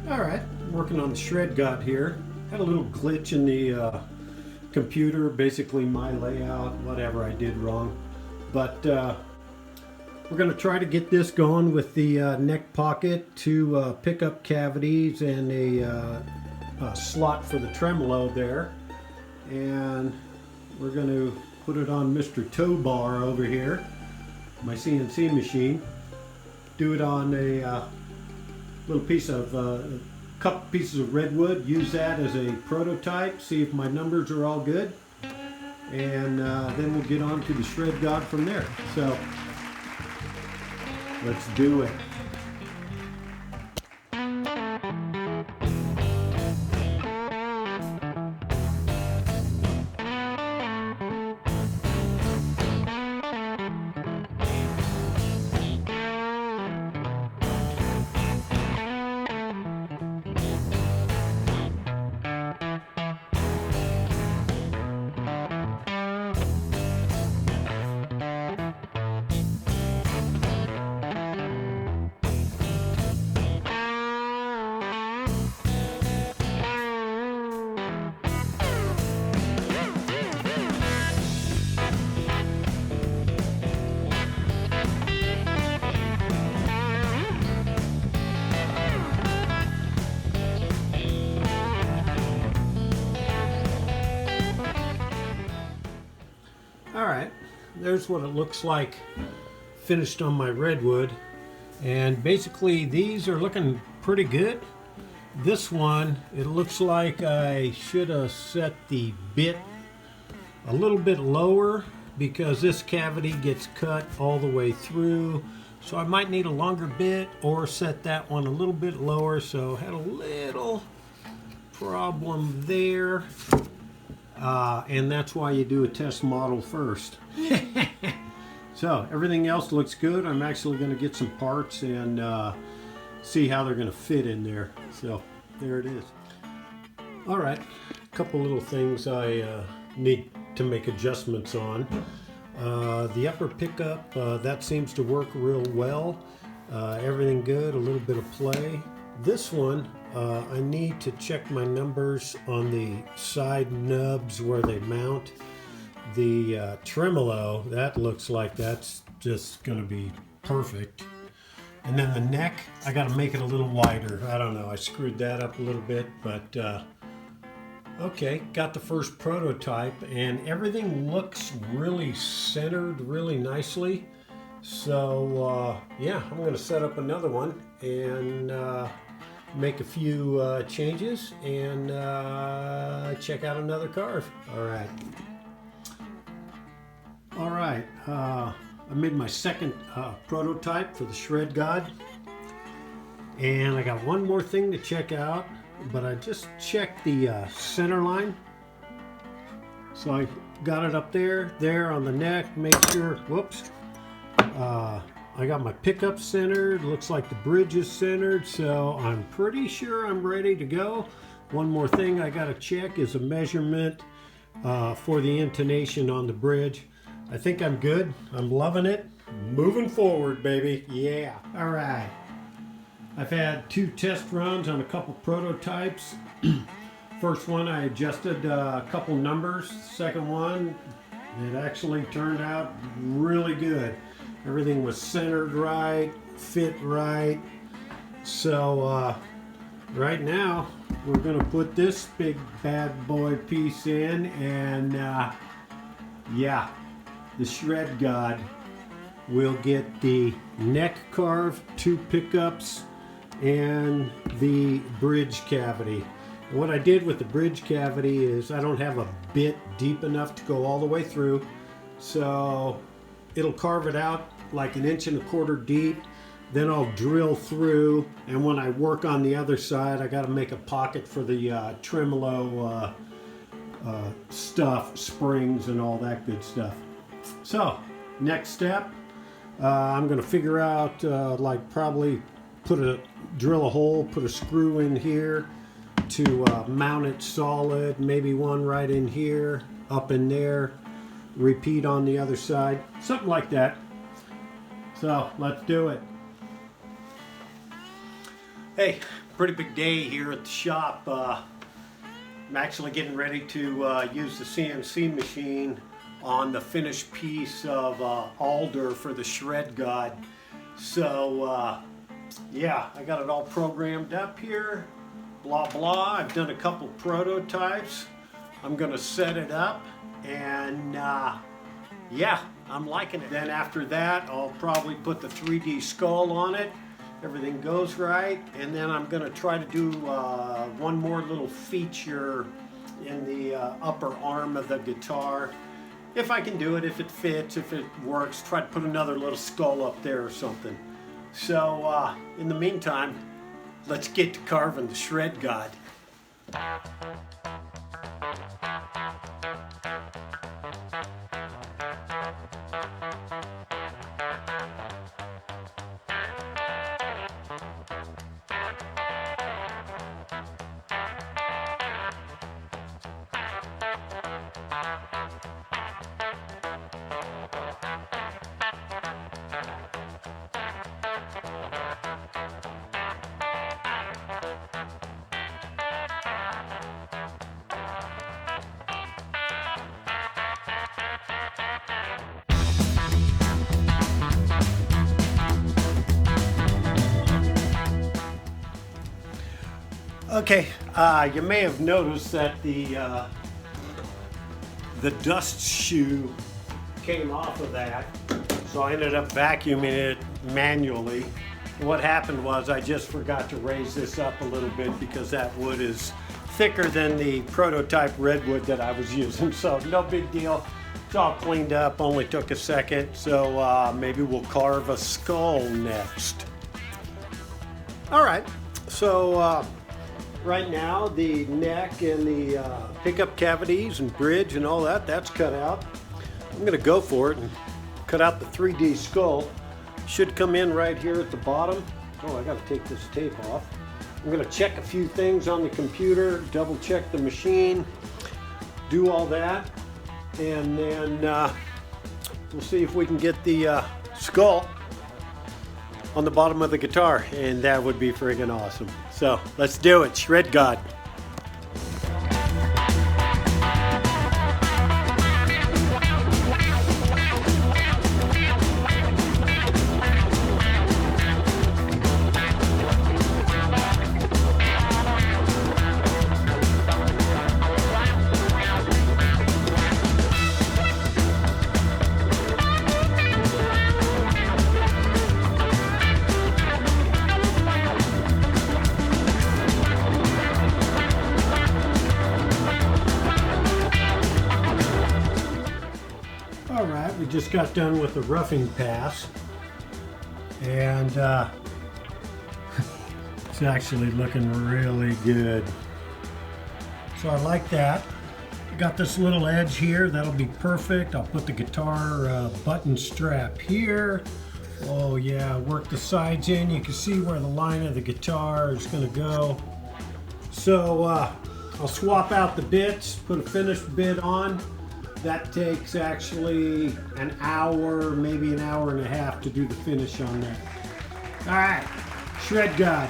Alright, working on the Shredd God here. Had a little glitch in the computer, basically my layout, whatever I did wrong. But we're going to try to get this going with the neck pocket to pick up cavities and a slot for the tremolo there. And we're going to put it on Mr. Tobor over here, my CNC machine. Do it on a little piece of couple pieces of redwood. Use that as a prototype. See if my numbers are all good, and then we'll get on to the Shredd God from there. So let's do it. Alright, there's what it looks like finished on my redwood, and basically these are looking pretty good. This one, it looks like I should have set the bit a little bit lower because this cavity gets cut all the way through, so I might need a longer bit, or set that one a little bit lower. So had a little problem there. And that's why you do a test model first. So everything else looks good. I'm actually going to get some parts and see how they're going to fit in there. So there it is. All right, a couple little things I need to make adjustments on. The upper pickup, that seems to work real well. Everything good, a little bit of play. This one, I need to check my numbers on the side nubs where they mount. The tremolo, that looks like that's just going to be perfect. And then the neck, I got to make it a little wider. I don't know, I screwed that up a little bit, but okay, got the first prototype, and everything looks really centered really nicely. So yeah, I'm going to set up another one and make a few changes and check out another carve. All right, I made my second prototype for the Shredd God, and I got one more thing to check out, but I just checked the center line. So I got it up there on the neck, make sure, whoops, I got my pickup centered, looks like the bridge is centered, so I'm pretty sure I'm ready to go. One more thing I gotta check is a measurement for the intonation on the bridge. I think I'm good. I'm loving it. Moving forward, baby. Yeah. All right. I've had 2 test runs on a couple prototypes. First one, I adjusted a couple numbers. Second one, it actually turned out really good. Everything was centered right, fit right. So right now, we're gonna put this big bad boy piece in, and yeah, the Shredd God will get the neck carve, 2 pickups, and the bridge cavity. And what I did with the bridge cavity is I don't have a bit deep enough to go all the way through, so it'll carve it out like 1.25 inches deep. Then I'll drill through, and when I work on the other side, I got to make a pocket for the tremolo stuff, springs and all that good stuff. So next step, I'm going to figure out like probably drill a hole, put a screw in here to mount it solid, maybe one right in here, up in there, repeat on the other side, something like that. So let's do it. Hey, pretty big day here at the shop. I'm actually getting ready to use the CNC machine on the finished piece of alder for the Shredd God. So yeah, I got it all programmed up here, blah blah. I've done a couple prototypes. I'm gonna set it up, and yeah, I'm liking it. Then after that, I'll probably put the 3D skull on it. Everything goes right, and then I'm going to try to do one more little feature in the upper arm of the guitar. If I can do it, if it fits, if it works, try to put another little skull up there or something. So in the meantime, let's get to carving the Shredd God. Okay, you may have noticed that the dust shoe came off of that, so I ended up vacuuming it manually. What happened was I just forgot to raise this up a little bit because that wood is thicker than the prototype redwood that I was using, so no big deal. It's all cleaned up, only took a second, so maybe we'll carve a skull next. All right, so right now, the neck and the pickup cavities and bridge and all that, that's cut out. I'm gonna go for it and cut out the 3D skull. Should come in right here at the bottom. Oh, I gotta take this tape off. I'm gonna check a few things on the computer, double check the machine, do all that, and then we'll see if we can get the skull on the bottom of the guitar, and that would be friggin' awesome. So let's do it, Shredd God. All right, we just got done with the roughing pass, and it's actually looking really good. So I like that. Got this little edge here, that'll be perfect. I'll put the guitar button strap here. Oh yeah, work the sides in. You can see where the line of the guitar is gonna go. So I'll swap out the bits, put a finished bit on. That takes actually an hour, maybe an hour and a half to do the finish on that. All right, Shredd God.